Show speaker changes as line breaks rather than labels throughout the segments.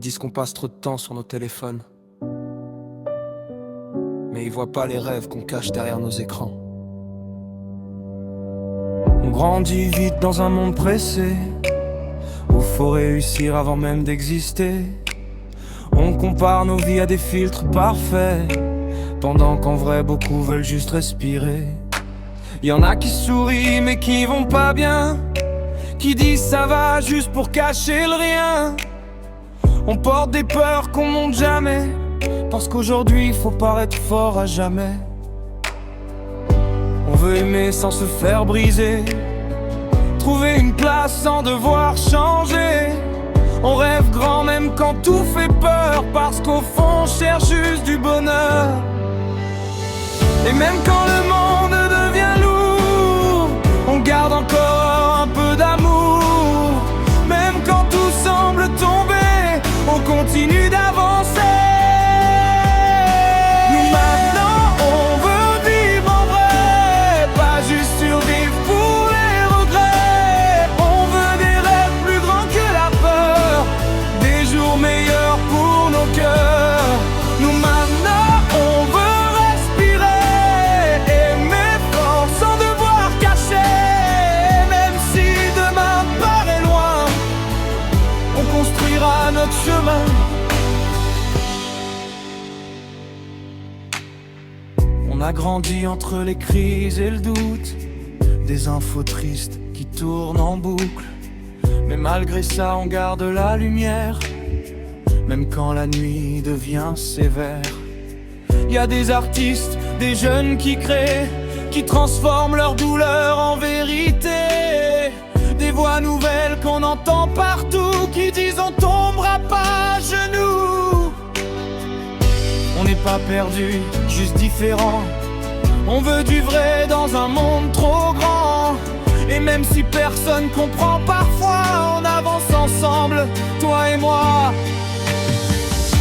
disent qu'on passe trop de temps sur nos téléphones, mais ils voient pas les rêves qu'on cache derrière nos écrans. On grandit vite dans un monde pressé, où faut réussir avant même d'exister. On compare nos vies à des filtres parfaits, pendant qu'en vrai beaucoup veulent juste respirer. Y'en a qui sourient mais qui vont pas bien, qui disent ça va juste pour cacher le rien. On porte des peurs qu'on monte jamais, parce qu'aujourd'hui faut paraître fort à jamais. On veut aimer sans se faire briser, trouver une place sans devoir changer. On rêve grand même quand tout fait peur, parce qu'au fond on cherche juste du bonheur. Et même quand le monde devient lourd, on garde encore un peu d'amour. Même quand tout semble tomber, on continue d'avancer. Nous maintenant on veut vivre en vrai, pas juste survivre pour les regrets. On veut des rêves plus grands que la peur, des jours meilleurs pour nos cœurs. Nous maintenant on veut respirer, aimer fort sans devoir cacher. Même si demain paraît loin, on construira notre chemin. On a grandi entre les crises et le doute, des infos tristes qui tournent en boucle. Mais malgré ça on garde la lumière, même quand la nuit devient sévère. Y a des artistes, des jeunes qui créent, qui transforment leur douleur en vérité. Des voix nouvelles qu'on entend partout, qui disent on tombera pas à genoux. On n'est pas perdu, juste différent. On veut du vrai dans un monde trop grand. Et même si personne comprend parfois, on avance ensemble, toi et moi.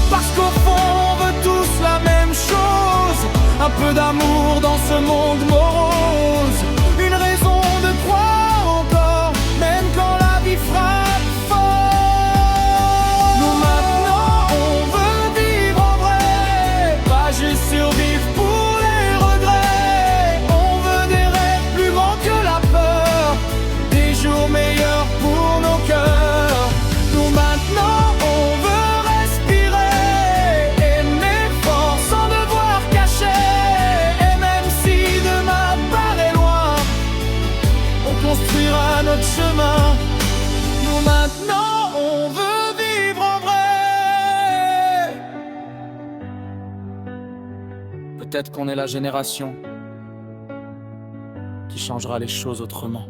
Parce qu'au fond on veut tous la même chose, un peu d'amour dans ce monde morose. Une raison de croire encore, même quand la vie frappe fort. Nous maintenant on veut vivre en vrai, pas juste survivre pour les regrets. On veut des rêves plus grands que la peur, des jours meilleurs pour nos cœurs. Nous maintenant on veut respirer, aimer fort sans devoir cacher. Et même si demain paraît loin, on construira notre chemin. Nous maintenant on veut vivre en vrai. Peut-être qu'on est la génération qui changera les choses autrement.